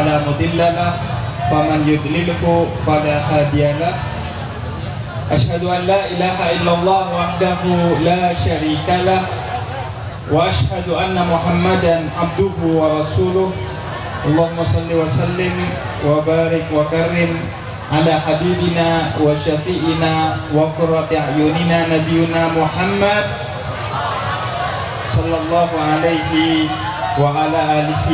فلا مضل له ومن يضلله فلا هادي له أشهد أن لا إله إلا الله وحده لا شريك له وأشهد أن محمدا عبده ورسوله اللهم صل وسلم وبارك وكرم على حبيبنا وشفيئنا وقرة أعيننا نبينا محمد صلى الله عليه وعلى آله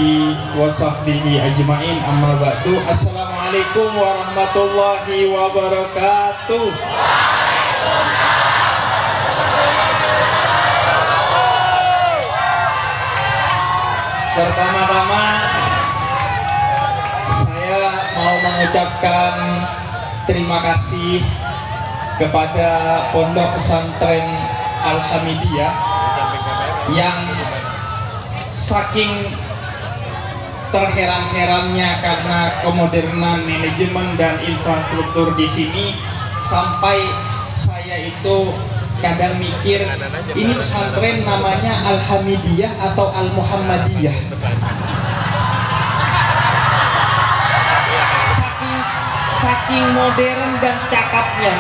وصحبه أجمعين أما بعد السلام عليكم warahmatullahi wabarakatuh. Pertama-tama saya mau mengucapkan terima kasih kepada Pondok Pesantren Al-Hamidiyah yang saking terheran-herannya karena kemodernan manajemen dan infrastruktur di sini sampai saya itu kadang mikir ini pesantren namanya Al-Hamidiyah atau Al-Muhammadiyah. Saking modern dan cakapnya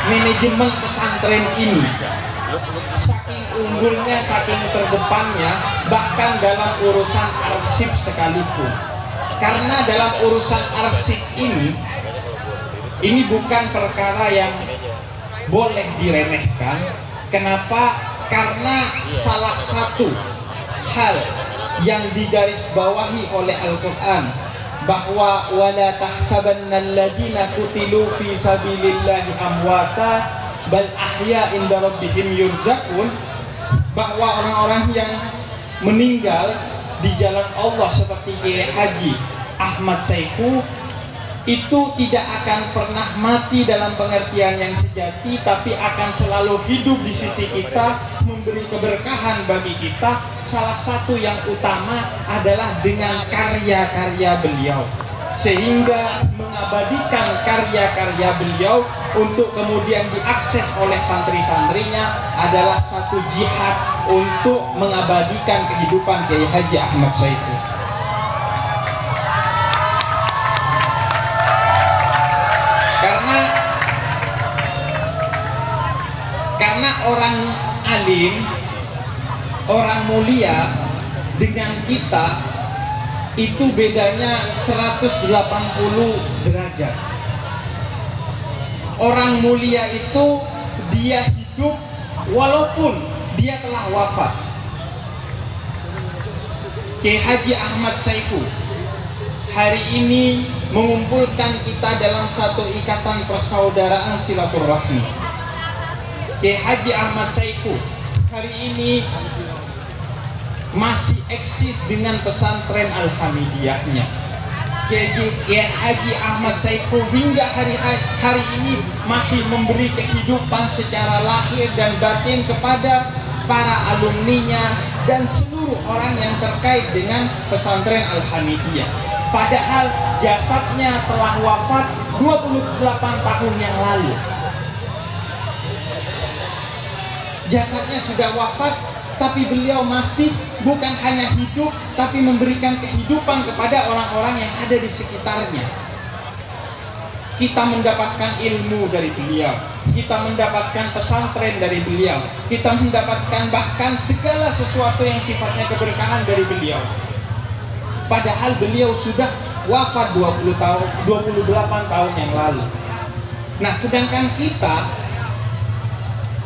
manajemen pesantren ini, saking unggulnya, saking terdepannya, bahkan dalam urusan arsip sekalipun. Karena dalam urusan arsip ini bukan perkara yang boleh diremehkan. Kenapa? Karena salah satu hal yang digarisbawahi oleh Al-Quran bahwa wala tahsabanna alladziina qutilu fi sabilillahi amwata bal ahya inda rabbihim yurzaqun, bahwa orang-orang yang meninggal di jalan Allah seperti Kiai Haji Ahmad Saiku itu tidak akan pernah mati dalam pengertian yang sejati, tapi akan selalu hidup di sisi kita, memberi keberkahan bagi kita. Salah satu yang utama adalah dengan karya-karya beliau, sehingga mengabadikan karya-karya beliau untuk kemudian diakses oleh santri-santrinya adalah satu jihad untuk mengabadikan kehidupan Kiai Haji Ahmad Saiku. Karena orang alim, orang mulia dengan kita itu bedanya 180 derajat. Orang mulia itu dia hidup walaupun dia telah wafat. Kiai Haji Ahmad Saiku hari ini mengumpulkan kita dalam satu ikatan persaudaraan silaturahmi. Kiai Haji Ahmad Saiku hari ini masih eksis dengan pesantren Al-Hamidiyahnya. Kiai Haji Ahmad Saiku hingga hari ini masih memberi kehidupan secara lahir dan batin kepada para alumninya dan seluruh orang yang terkait dengan pesantren Al-Hamidiyah. Padahal jasadnya telah wafat 28 tahun yang lalu. Jasadnya sudah wafat, tapi beliau masih bukan hanya hidup, tapi memberikan kehidupan kepada orang-orang yang ada di sekitarnya. Kita mendapatkan ilmu dari beliau, kita mendapatkan pesantren dari beliau, kita mendapatkan bahkan segala sesuatu yang sifatnya keberkahan dari beliau. Padahal beliau sudah wafat 28 tahun yang lalu. Nah, sedangkan kita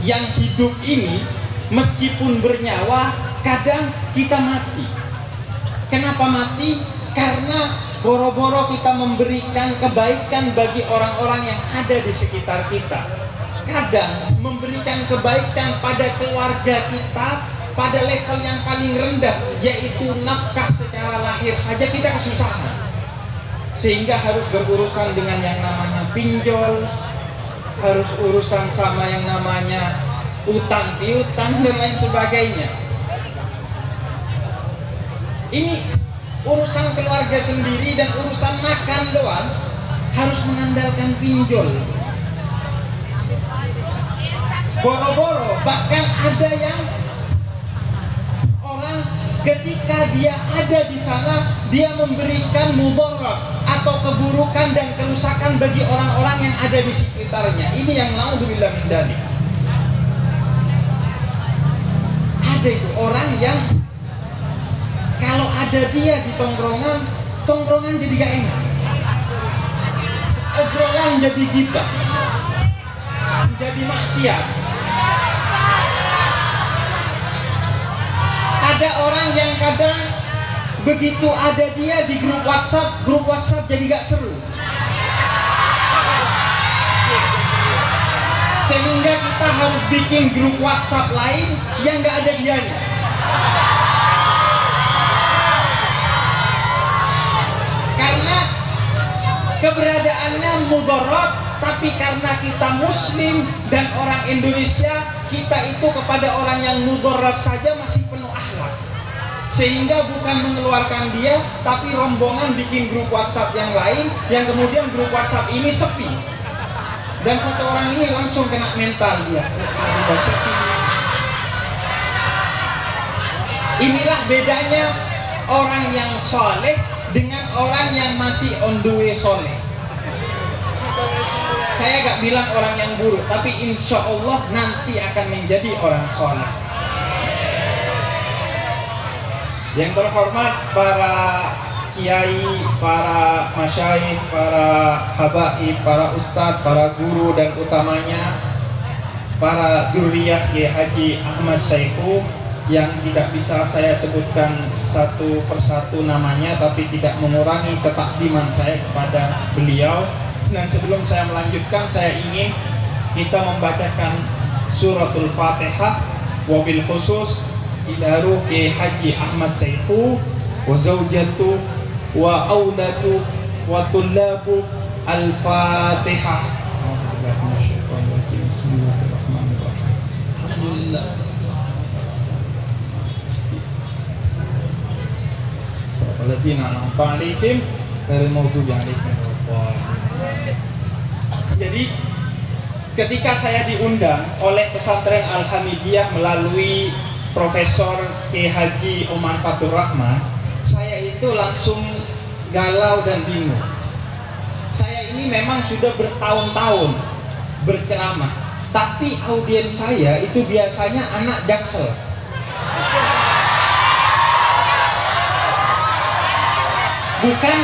yang hidup ini meskipun bernyawa kadang kita mati. Kenapa mati? Karena boro-boro kita memberikan kebaikan bagi orang-orang yang ada di sekitar kita. Kadang memberikan kebaikan pada keluarga kita pada level yang paling rendah, yaitu nafkah secara lahir saja kita kesusahan, sehingga harus berurusan dengan yang namanya pinjol, harus urusan sama yang namanya utang piutang dan lain sebagainya. Ini urusan keluarga sendiri dan urusan makan doang harus mengandalkan pinjol. Boro-boro, bahkan ada yang orang ketika dia ada di sana, dia memberikan mudarat atau keburukan dan kerusakan bagi orang-orang yang ada di sekitarnya. Ini yang naudzubillah min dzalik. Ada itu orang yang kalau ada dia di tongkrongan jadi gak enak, obrolan jadi gibah, jadi maksiat. Ada orang yang kadang begitu ada dia di grup WhatsApp jadi gak seru, sehingga kita harus bikin grup WhatsApp lain yang gak ada dianya. Karena keberadaannya mudarat, tapi karena kita muslim dan orang Indonesia, kita itu kepada orang yang mudarat saja masih penuh akhlak, sehingga bukan mengeluarkan dia, tapi rombongan bikin grup WhatsApp yang lain, yang kemudian grup WhatsApp ini sepi, dan satu orang ini langsung kena mental dia. Inilah bedanya orang yang soleh dengan orang yang masih on the way soleh. Saya gak bilang orang yang buruk, tapi insya Allah nanti akan menjadi orang soleh. Yang terhormat para kiai, para masyayikh, para habaib, para ustadz, para guru, dan utamanya para dzurriyyah Kiai Haji Ahmad Saifu yang tidak bisa saya sebutkan satu persatu namanya, tapi tidak mengurangi ketakdiman saya kepada beliau. Dan sebelum saya melanjutkan, saya ingin kita membacakan suratul Fatihah, wabil khusus ila ruh Kiai Haji Ahmad Saifu wa zaujatu wa auladu wa tullabu al-Fatihah. Alhamdulillah. Jadi ketika saya diundang oleh pesantren Al-Hamidiyah melalui Profesor Kiai Haji Oman Fatur Rahman, saya itu langsung galau dan bingung. Saya ini memang sudah bertahun-tahun berceramah, tapi audiens saya itu biasanya anak Jaksel, bukan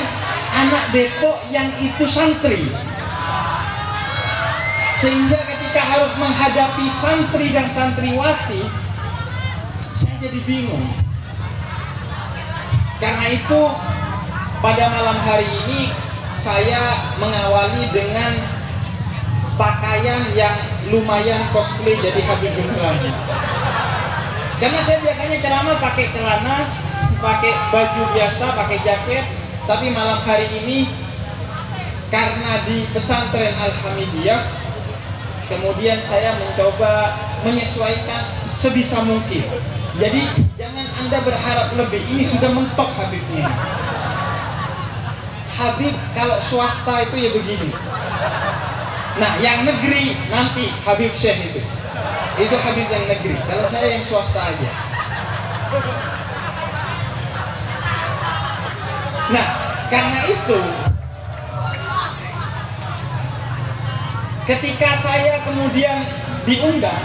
anak Depok yang itu santri. Sehingga ketika harus menghadapi santri dan santriwati, saya jadi bingung. Karena itu pada malam hari ini saya mengawali dengan pakaian yang lumayan cosplay jadi Habibur Rahman. Karena saya biasanya ceramah pakai celana, pakai baju biasa, pakai jaket. Tapi malam hari ini karena di pesantren Al-Hamidiyah, kemudian saya mencoba menyesuaikan sebisa mungkin. Jadi jangan Anda berharap lebih, ini sudah mentok Habibnya. Habib kalau swasta itu ya begini. Nah yang negeri nanti Habib Syekh itu Habib yang negeri. Kalau saya yang swasta aja. Nah, karena itu ketika saya kemudian diundang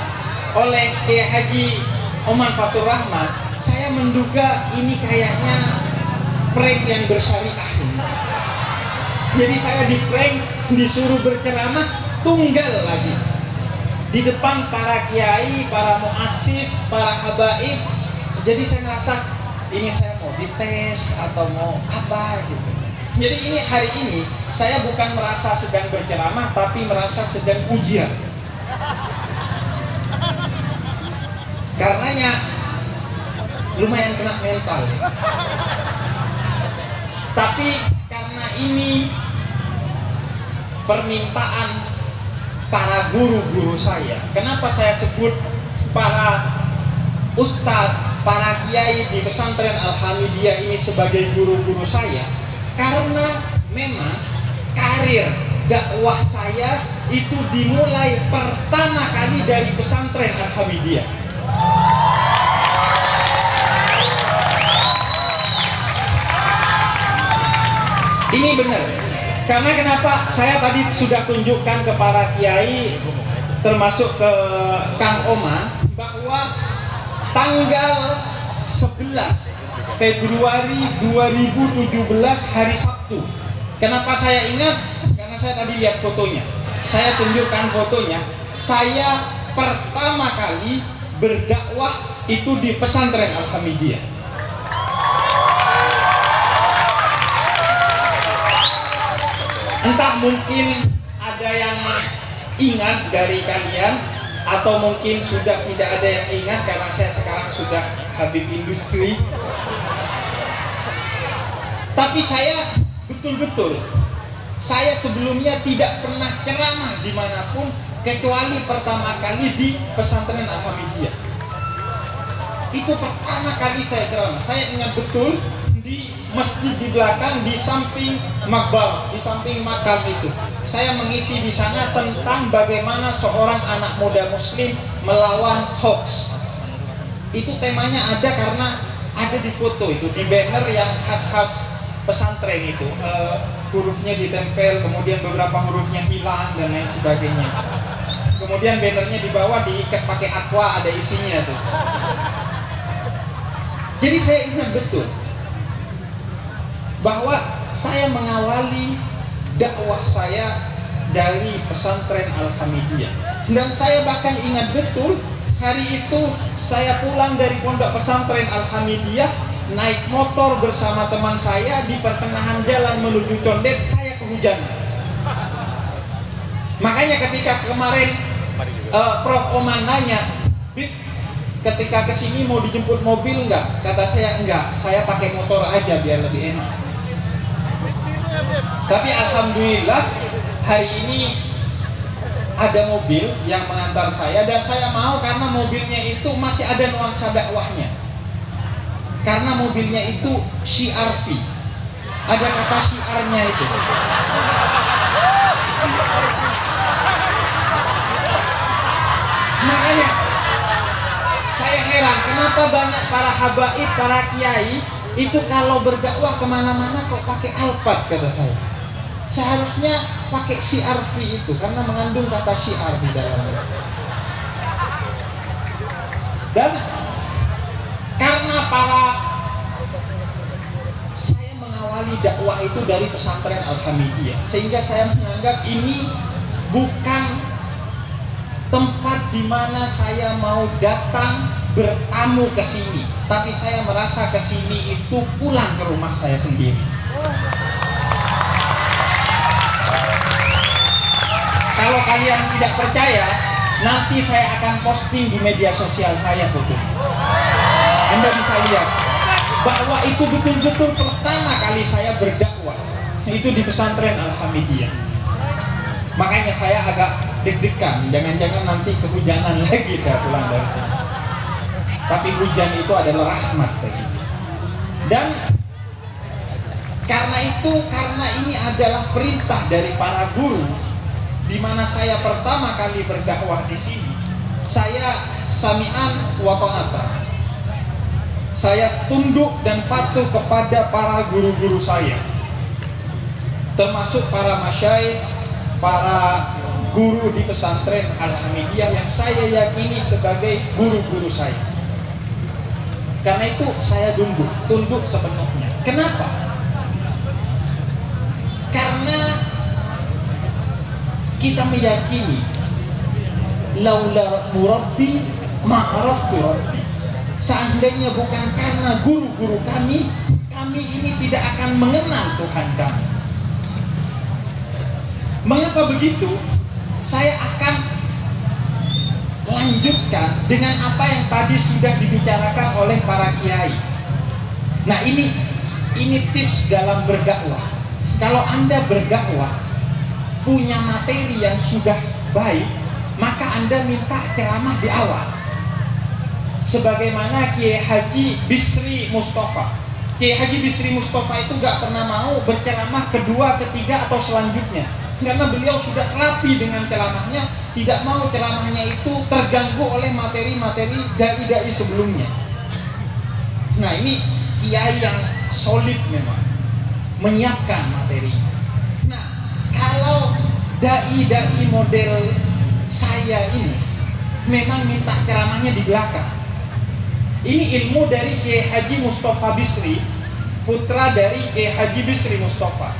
oleh Kiai Haji Oman Fatur Rahman, saya menduga ini kayaknya prank yang bersyariah ini. Jadi saya di prank, disuruh berceramah tunggal lagi di depan para kiai, para muassis, para habaib. Jadi saya merasa ini saya mau dites atau mau apa gitu. Jadi ini hari ini saya bukan merasa sedang berceramah, tapi merasa sedang ujian. Karenanya lumayan kena mental. Tapi karena ini permintaan para guru-guru saya, kenapa saya sebut para ustadz, para kiai di pesantren Al-Hamidiyah ini sebagai guru-guru saya? Karena memang karir dakwah saya itu dimulai pertama kali dari pesantren Al-Hamidiyah. Ini benar. Karena kenapa? Saya tadi sudah tunjukkan ke para kiai, termasuk ke Kang Oman, bahwa tanggal 11 Februari 2017 hari Sabtu. Kenapa saya ingat? Karena saya tadi lihat fotonya. Saya tunjukkan fotonya. Saya pertama kali berdakwah itu di pesantren Al-Hamidiyah. Entah mungkin ada yang ingat dari kalian, atau mungkin sudah tidak ada yang ingat karena saya sekarang sudah Habib Industri. Tapi saya betul-betul, saya sebelumnya tidak pernah ceramah dimanapun kecuali pertama kali di pesantren Al-Hamidiyah. Itu pertama kali saya ceramah. Saya ingat betul di masjid di belakang, di samping makbal, di samping makam itu. Saya mengisi di sana tentang bagaimana seorang anak muda muslim melawan hoax. Itu temanya ada karena ada di foto itu, di banner yang khas-khas pesantren itu, hurufnya ditempel, kemudian beberapa hurufnya hilang dan lain sebagainya. Kemudian bannernya di bawah diikat pakai aqua, ada isinya tuh. Jadi saya ingat betul bahwa saya mengawali dakwah saya dari pesantren Al-Hamidiyah, dan saya bahkan ingat betul hari itu saya pulang dari pondok pesantren Al-Hamidiyah naik motor bersama teman saya, di pertengahan jalan menuju Condet saya kehujanan. Makanya ketika kemarin Prof. Oman nanya, Bib, ketika kesini mau dijemput mobil enggak? Kata saya enggak, saya pakai motor aja biar lebih enak. Tapi alhamdulillah hari ini ada mobil yang mengantar saya, dan saya mau karena mobilnya itu masih ada nuansa dakwahnya. Karena mobilnya itu CRV, ada kata syiarnya itu. Makanya saya heran kenapa banyak para habaib, para kiai itu kalau berdakwah kemana-mana kok pakai Alphard, kata saya. Seharusnya pakai CRV itu karena mengandung kata syiar di dalamnya. Dan karena saya mengawali dakwah itu dari pesantren Al-Hamidiyah, sehingga saya menganggap ini bukan tempat di mana saya mau datang bertamu ke sini, tapi saya merasa ke sini itu pulang ke rumah saya sendiri. Kalau kalian tidak percaya, nanti saya akan posting di media sosial saya foto. Anda bisa lihat bahwa itu betul-betul pertama kali saya berdakwah itu di pesantren Al-Hamidiyah. Makanya saya agak deg-degan, jangan-jangan nanti kehujanan lagi saya pulang dari sini. Tapi hujan itu adalah rahmat bagi. Dan karena ini adalah perintah dari para guru, di mana saya pertama kali berdakwah di sini, saya sami'an wa ta'atan. Saya tunduk dan patuh kepada para guru-guru saya, termasuk para masyayikh, para guru di pesantren Al-Hamidiyah yang saya yakini sebagai guru-guru saya. Karena itu saya tunduk sepenuhnya. Kenapa? Karena kita meyakini laula murabbi ma'araftu rabbi. Seandainya bukan karena guru-guru kami ini tidak akan mengenal Tuhan kami. Mengapa begitu? Saya akan lanjutkan dengan apa yang tadi sudah dibicarakan oleh para kiai. Nah, ini tips dalam berdakwah. Kalau Anda berdakwah punya materi yang sudah baik, maka Anda minta ceramah di awal. Sebagaimana Kiai Haji Bisri Mustafa. Kiai Haji Bisri Mustafa itu gak pernah mau berceramah kedua, ketiga atau selanjutnya, karena beliau sudah rapi dengan ceramahnya, tidak mau ceramahnya itu terganggu oleh materi-materi dai-dai sebelumnya. Nah, ini kiai yang solid memang. menyiapkan materi. Nah, kalau dai-dai model saya ini memang minta ceramahnya di belakang. Ini ilmu dari Kiai Haji Mustafa Bisri, putra dari Kiai Haji Bisri Mustafa.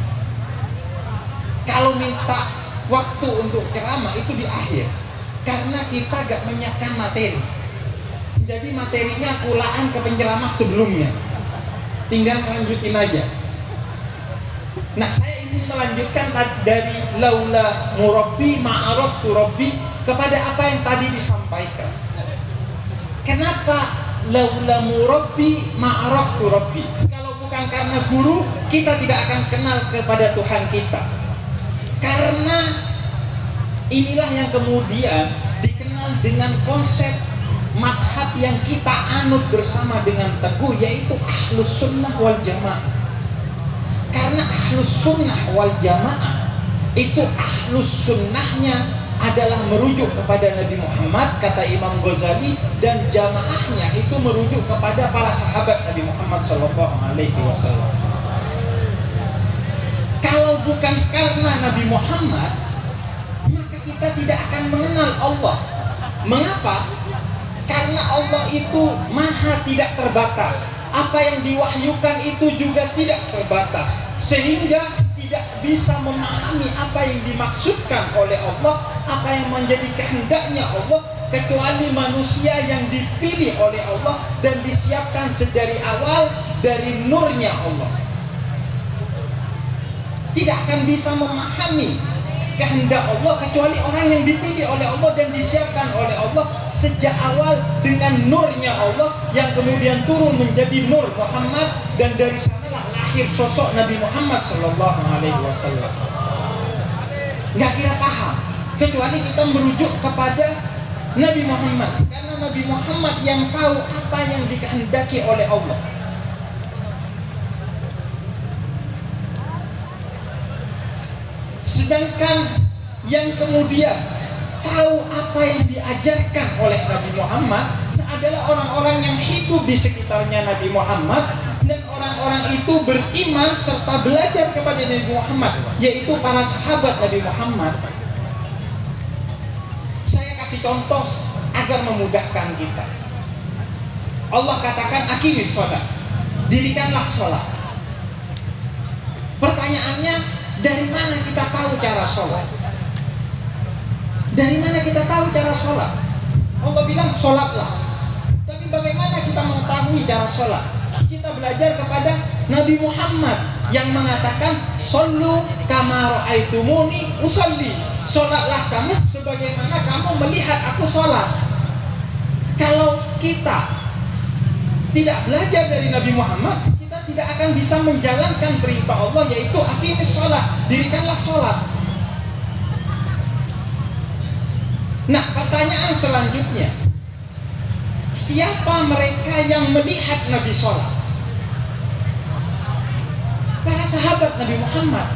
Kalau minta waktu untuk ceramah itu di akhir, karena kita gak menyiapkan materi. Jadi materinya kulaan ke penceramah sebelumnya, tinggal lanjutin aja. Nah, saya ingin melanjutkan dari laula murabbi ma'araftu rabbi kepada apa yang tadi disampaikan. Kenapa laula murabbi ma'araftu rabbi? Kalau bukan karena guru, kita tidak akan kenal kepada Tuhan kita. Karena inilah yang kemudian dikenal dengan konsep madhab yang kita anut bersama dengan teguh, yaitu ahlus sunnah wal jamaah. Karena ahlus sunnah wal jamaah itu ahlus sunnahnya adalah merujuk kepada Nabi Muhammad, kata Imam Ghazali, dan jamaahnya itu merujuk kepada para sahabat Nabi Muhammad SAW. Kalau bukan karena Nabi Muhammad, maka kita tidak akan mengenal Allah. Mengapa? Karena Allah itu maha tidak terbatas. Apa yang diwahyukan itu juga tidak terbatas, sehingga tidak bisa memahami apa yang dimaksudkan oleh Allah, apa yang menjadi kehendaknya Allah, kecuali manusia yang dipilih oleh Allah dan disiapkan sedari awal dari nurnya Allah. Tidak akan bisa memahami kehendak Allah kecuali orang yang dipilih oleh Allah dan disiapkan oleh Allah sejak awal dengan nurnya Allah yang kemudian turun menjadi nur Muhammad, dan dari sanalah lahir sosok Nabi Muhammad SAW. Nggak kira paham kecuali kita merujuk kepada Nabi Muhammad, karena Nabi Muhammad yang tahu apa yang dikehendaki oleh Allah. Sedangkan yang kemudian tahu apa yang diajarkan oleh Nabi Muhammad adalah orang-orang yang hidup di sekitarnya Nabi Muhammad, dan orang-orang itu beriman serta belajar kepada Nabi Muhammad, yaitu para sahabat Nabi Muhammad. Saya kasih contoh agar memudahkan kita. Allah katakan aqimis shalah, dirikanlah sholat. Pertanyaannya, dari mana kita tahu cara sholat? Dari mana kita tahu cara sholat? Allah bilang sholatlah. Tapi bagaimana kita mengetahui cara sholat? Kita belajar kepada Nabi Muhammad yang mengatakan shollu kama ra'aitumuni usolli. Sholatlah kamu sebagaimana kamu melihat aku sholat. Kalau kita tidak belajar dari Nabi Muhammad, tidak akan bisa menjalankan perintah Allah, yaitu aqimis shalah, dirikanlah sholat. Nah, pertanyaan selanjutnya, siapa mereka yang melihat Nabi sholat? Para sahabat Nabi Muhammad.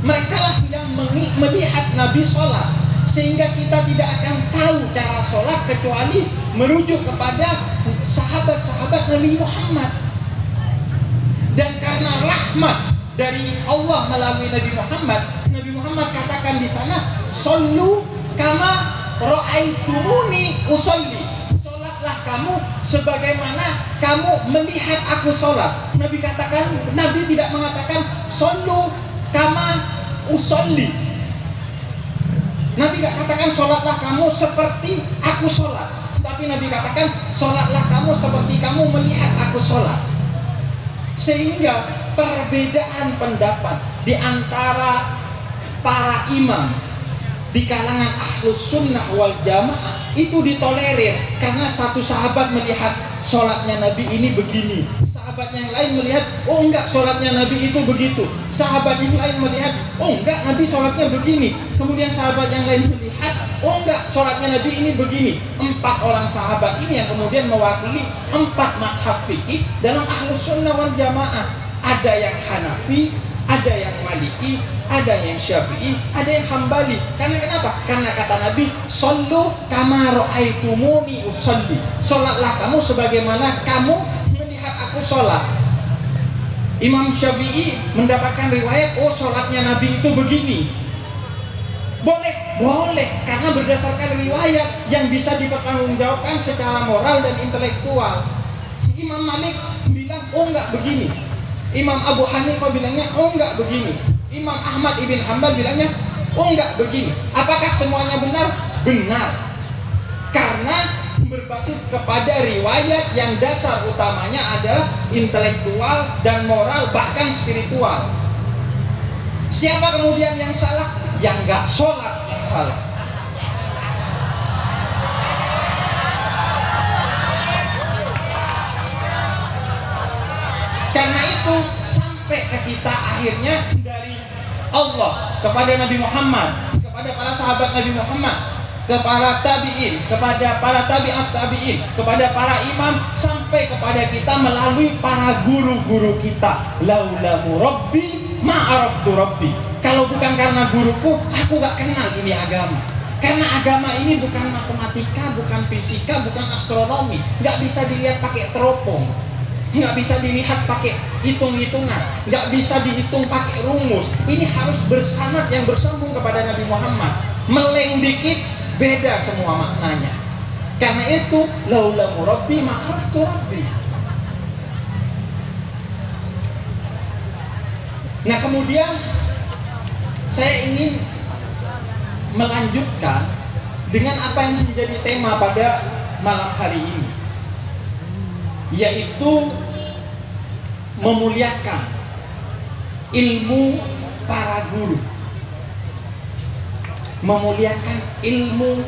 Mereka lah yang melihat Nabi sholat, sehingga kita tidak akan tahu cara sholat kecuali merujuk kepada sahabat-sahabat Nabi Muhammad. Dan karena rahmat dari Allah melalui Nabi Muhammad katakan di sana, "Shollu kama ra'aitumuni usolli." Sholatlah kamu sebagaimana kamu melihat aku sholat. Nabi tidak mengatakan "Shollu kama usolli." Nabi tidak katakan sholatlah kamu seperti aku sholat, tapi Nabi katakan sholatlah kamu seperti kamu melihat aku sholat. Sehingga perbedaan pendapat di antara para imam di kalangan ahlus sunnah wal jamaah itu ditolerir, karena satu sahabat melihat sholatnya Nabi ini begini, sahabat yang lain melihat oh enggak, sholatnya Nabi itu begitu, sahabat yang lain melihat oh enggak, Nabi sholatnya begini, kemudian sahabat yang lain melihat oh enggak, sholatnya Nabi ini begini. 4 orang sahabat ini yang kemudian mewakili 4 madhab fikih dalam ahlus sunnah wal jamaah. Ada yang Hanafi, ada yang Maliki, ada yang Syafi'i, ada yang Hambali. Karena kenapa? Karena kata Nabi, "Shollu kama ra'aitumuni usolli." Sholatlah kamu sebagaimana kamu melihat aku sholat. Imam Syafi'i mendapatkan riwayat, oh sholatnya Nabi itu begini. Boleh, karena berdasarkan riwayat yang bisa dipertanggungjawabkan secara moral dan intelektual. Imam Malik bilang, oh enggak begini. Imam Abu Hanifah bilangnya, oh enggak begini. Imam Ahmad ibn Hanbal bilangnya, oh enggak begini. Apakah semuanya benar? Benar. Karena berbasis kepada riwayat yang dasar utamanya adalah intelektual dan moral, bahkan spiritual. Siapa kemudian yang salah? Yang nggak sholat yang salah. Karena itu sampai ke kita akhirnya dari Allah kepada Nabi Muhammad, kepada para sahabat Nabi Muhammad, kepada tabi'in, kepada para tabi'at tabi'in, kepada para imam, sampai kepada kita melalui para guru-guru kita. Laulamu rabbi ma'araftu rabbi. Kalau bukan karena guruku, aku gak kenal ini agama. Karena agama ini bukan matematika, bukan fisika, bukan astronomi. Gak bisa dilihat pakai teropong, nggak bisa dilihat pakai hitung-hitungan, nggak bisa dihitung pakai rumus. Ini harus bersanad yang bersambung kepada Nabi Muhammad. Meleng dikit beda semua maknanya. Karena itu laulamu rabbi ma'araftu rabbi. Nah, kemudian saya ingin melanjutkan dengan apa yang menjadi tema pada malam hari ini, yaitu memuliakan ilmu para guru. Memuliakan ilmu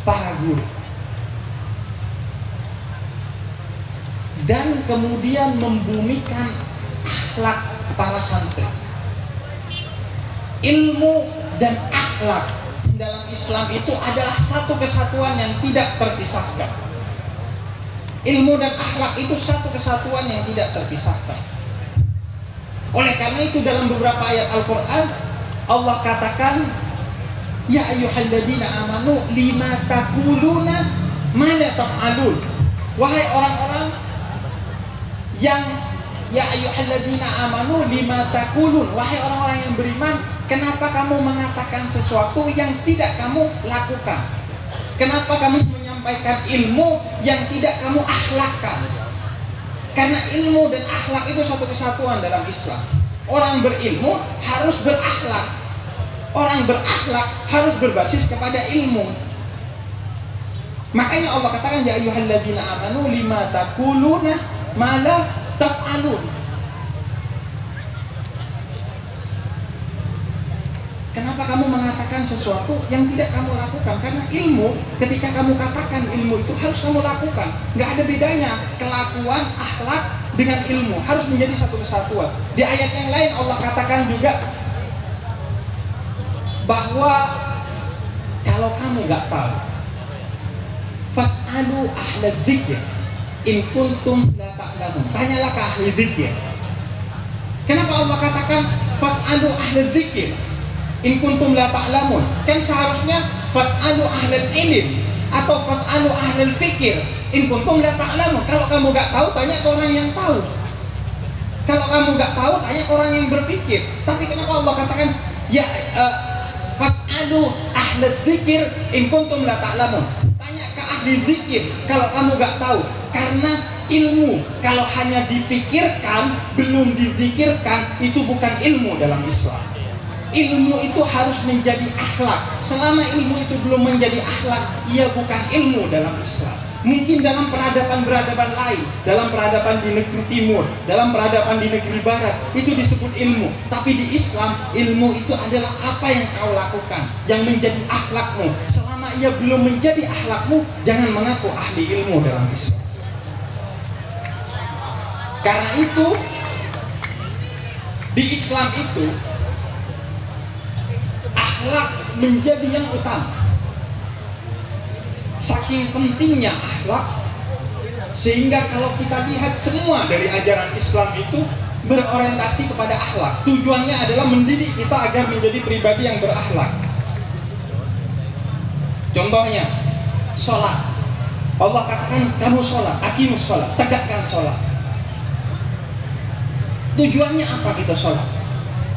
para guru. Dan kemudian membumikan akhlak para santri. Ilmu dan akhlak dalam Islam itu adalah satu kesatuan yang tidak terpisahkan. Ilmu dan akhlak itu satu kesatuan yang tidak terpisahkan. Oleh karena itu dalam beberapa ayat Al-Quran Allah katakan, ya ayyuhalladzina amanu lima taquluna ma la taf'alun. Wahai orang-orang yang, ya ayyuhalladzina amanu lima taqulun, wahai orang-orang yang beriman, kenapa kamu mengatakan sesuatu yang tidak kamu lakukan? Kenapa kamu menyampaikan ilmu yang tidak kamu akhlakkan? Karena ilmu dan akhlak itu satu kesatuan dalam Islam. Orang berilmu harus berakhlak. Orang berakhlak harus berbasis kepada ilmu. Makanya Allah katakan, ya ayyuhalladzina amanu lima taquluna ma la taf'alun. Kenapa kamu mengatakan sesuatu yang tidak kamu lakukan? Karena ilmu, ketika kamu katakan ilmu itu harus kamu lakukan. Nggak ada bedanya kelakuan, akhlak dengan ilmu, harus menjadi satu kesatuan. Di ayat yang lain Allah katakan juga bahwa kalau kamu nggak tahu, fas'alu ahla dzikr in kuntum la ta'lamun. Tanyalah ke ahli dzikir. Kenapa Allah katakan fas'alu ahla dzikir in kuntum la ta'lamun? Kan seharusnya fas'alu ahlal ilm atau fas'alu ahlal fikir in kuntum la ta'lamun. Kalau kamu gak tahu, tanya ke orang yang tahu. Kalau kamu gak tahu, tanya ke orang yang berpikir. Tapi kenapa Allah katakan ya fas'alu ahlal zikir in kuntum la ta'lamun? Tanya ke ahli zikir kalau kamu gak tahu. Karena ilmu kalau hanya dipikirkan belum dizikirkan, itu bukan ilmu dalam Islam. Ilmu itu harus menjadi akhlak. Selama ilmu itu belum menjadi akhlak, ia bukan ilmu dalam Islam. Mungkin dalam peradaban-peradaban lain, dalam peradaban di negeri timur, dalam peradaban di negeri barat, itu disebut ilmu. Tapi di Islam, ilmu itu adalah apa yang kau lakukan, yang menjadi akhlakmu. Selama ia belum menjadi akhlakmu, jangan mengaku ahli ilmu dalam Islam. Karena itu, di Islam itu akhlak menjadi yang utama. Saking pentingnya akhlak, sehingga kalau kita lihat semua dari ajaran Islam itu berorientasi kepada akhlak. Tujuannya adalah mendidik kita agar menjadi pribadi yang berakhlak. Contohnya, sholat. Allah katakan kamu sholat, aqimus sholat, tegakkan sholat. Tujuannya apa kita sholat?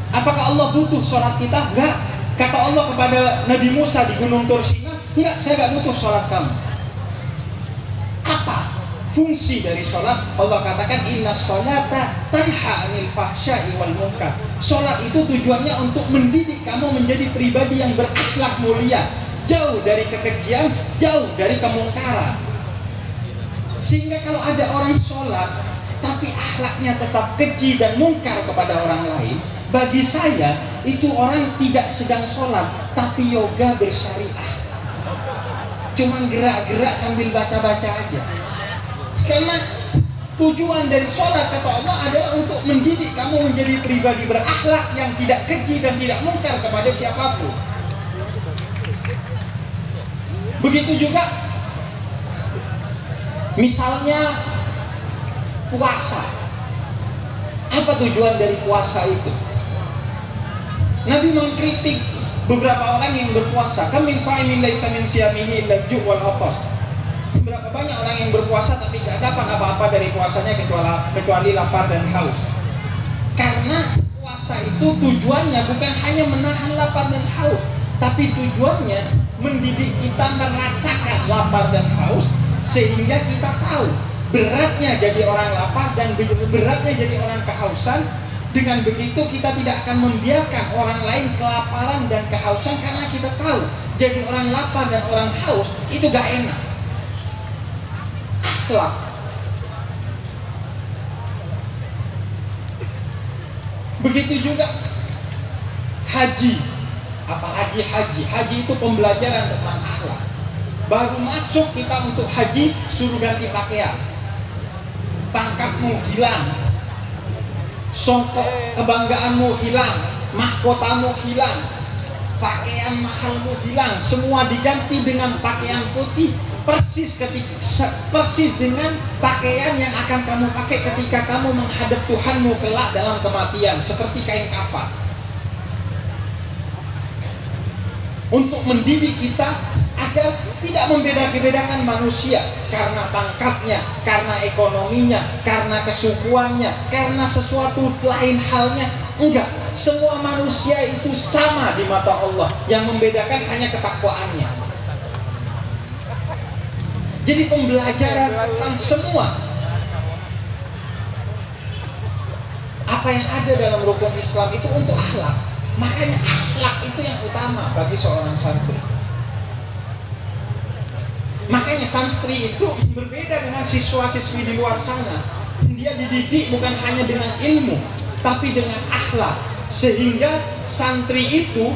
Apakah Allah butuh sholat kita? Enggak. Kata Allah kepada Nabi Musa di Gunung Tur Sina, enggak, saya enggak butuh sholat kamu. Apa fungsi dari sholat? Allah katakan inna sholata tanha anil fahsya'i wal munkar. Sholat itu tujuannya untuk mendidik kamu menjadi pribadi yang berakhlak mulia, jauh dari kekejian, jauh dari kemungkaran. Sehingga kalau ada orang sholat tapi akhlaknya tetap keji dan mungkar kepada orang lain, bagi saya itu orang tidak sedang sholat tapi yoga bersyariah, cuman gerak-gerak sambil baca-baca aja. Karena tujuan dari sholat kata Allah adalah untuk mendidik kamu menjadi pribadi berakhlak yang tidak keji dan tidak mungkar kepada siapapun. Begitu juga misalnya puasa. Apa tujuan dari puasa itu? Nabi mengkritik beberapa orang yang berpuasa. Kam min sha'imin laisa min siyamihi illa al-ju' wal 'atash. Berapa banyak orang yang berpuasa tapi tidak dapat apa-apa dari puasanya kecuali lapar dan haus. Karena puasa itu tujuannya bukan hanya menahan lapar dan haus, tapi tujuannya mendidik kita merasakan lapar dan haus sehingga kita tahu beratnya jadi orang lapar dan beratnya jadi orang kehausan. Dengan begitu kita tidak akan membiarkan orang lain kelaparan dan kehausan, karena kita tahu jadi orang lapar dan orang haus itu gak enak. Akhlak. Begitu juga haji. Apalagi haji. Haji itu pembelajaran tentang akhlak. Baru masuk kita untuk haji suruh ganti pakaian. Pangkatmu hilang, songkok kebanggaanmu hilang, mahkotamu hilang, pakaian mahalmu hilang, semua diganti dengan pakaian putih, persis dengan pakaian yang akan kamu pakai ketika kamu menghadap Tuhanmu kelak dalam kematian, seperti kain kafan. Untuk mendidik kita agar tidak membeda-bedakan manusia karena pangkatnya, karena ekonominya, karena kesukuannya, karena sesuatu lain halnya. Enggak, semua manusia itu sama di mata Allah. Yang membedakan hanya ketakwaannya. Jadi pembelajaran tentang semua apa yang ada dalam rukun Islam itu untuk akhlak. Makanya akhlak itu yang utama bagi seorang santri. Makanya santri itu berbeda dengan siswa-siswi di luar sana. Dia dididik bukan hanya dengan ilmu, tapi dengan akhlak. Sehingga santri itu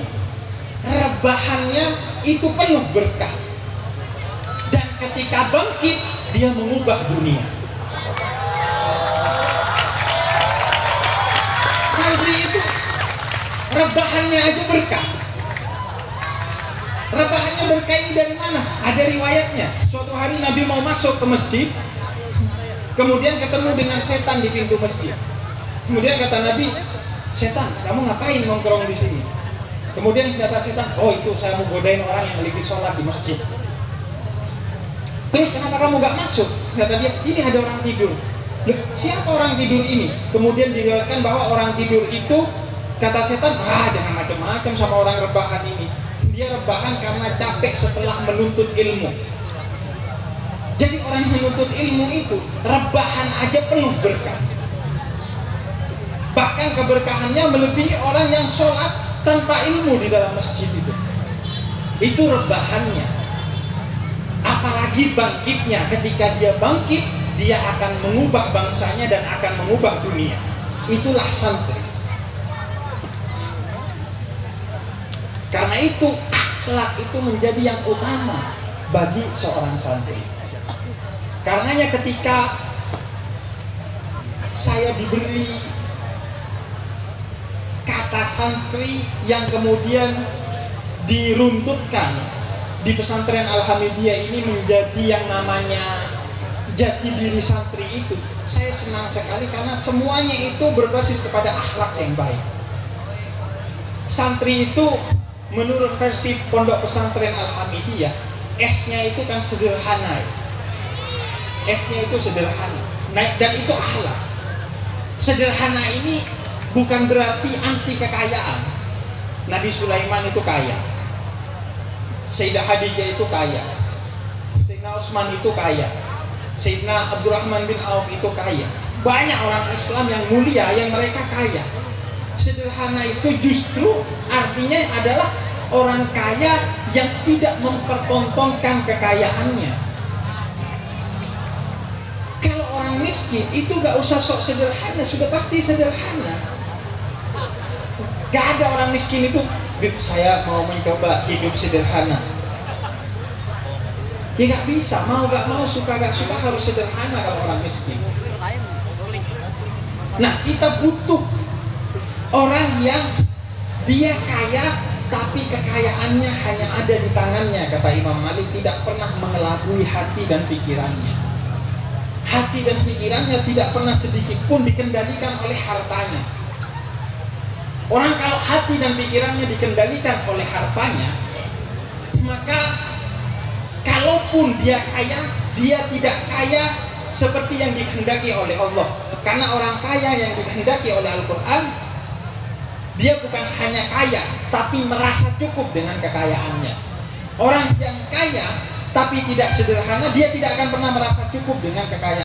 rebahannya itu penuh berkah. Dan ketika bangkit, dia mengubah dunia. Santri itu rebahannya aja berkah. Rebahannya berkah ini dari mana? Ada riwayatnya. Suatu hari Nabi mau masuk ke masjid, kemudian ketemu dengan setan di pintu masjid. Kemudian kata Nabi, setan, kamu ngapain nongkrong di sini? Kemudian kata setan, oh itu saya mau godain orang yang lagi sholat di masjid. Terus kenapa kamu gak masuk? Kata dia, ini ada orang tidur. Loh, siapa orang tidur ini? Kemudian diriwayatkan bahwa orang tidur itu, kata setan, jangan macam-macam sama orang rebahan ini. Dia rebahan karena capek setelah menuntut ilmu. Jadi orang yang menuntut ilmu itu rebahan aja penuh berkah. Bahkan keberkahannya melebihi orang yang sholat tanpa ilmu di dalam masjid itu. Itu rebahannya. Apalagi bangkitnya. Ketika dia bangkit, dia akan mengubah bangsanya dan akan mengubah dunia. Itulah santri. Karena itu akhlak itu menjadi yang utama bagi seorang santri. Karenanya ketika saya diberi kata santri yang kemudian diruntutkan di pesantren Al-Hamidiyah ini menjadi yang namanya jati diri santri itu, saya senang sekali karena semuanya itu berbasis kepada akhlak yang baik. Santri itu menurut versi pondok pesantren Al-Hamidiyah, S-nya itu kan sederhana. S-nya itu sederhana. Dan itu akhlak. Sederhana ini bukan berarti anti kekayaan. Nabi Sulaiman itu kaya, Sayyidah Khadijah itu kaya, Sayyidina Utsman itu kaya, Sayyidina Abdurrahman bin Auf itu kaya. Banyak orang Islam yang mulia yang mereka kaya. Sederhana itu justru artinya adalah orang kaya yang tidak mempertontonkan kekayaannya. Kalau orang miskin itu gak usah sok sederhana, sudah pasti sederhana. Gak ada orang miskin itu, saya mau mencoba hidup sederhana. Ya gak bisa, mau gak mau, suka gak suka harus sederhana kalau orang miskin. Nah, kita butuh orang yang dia kaya tapi kekayaannya hanya ada di tangannya. Kata Imam Malik, tidak pernah mengelabui hati dan pikirannya. Hati dan pikirannya tidak pernah sedikit pun dikendalikan oleh hartanya. Orang kalau hati dan pikirannya dikendalikan oleh hartanya, maka kalaupun dia kaya, dia tidak kaya seperti yang dikehendaki oleh Allah. Karena orang kaya yang dikehendaki oleh Al-Quran, dia bukan hanya kaya, tapi merasa cukup dengan kekayaannya. Orang yang kaya tapi tidak sederhana, dia tidak akan pernah merasa cukup dengan kekayaan.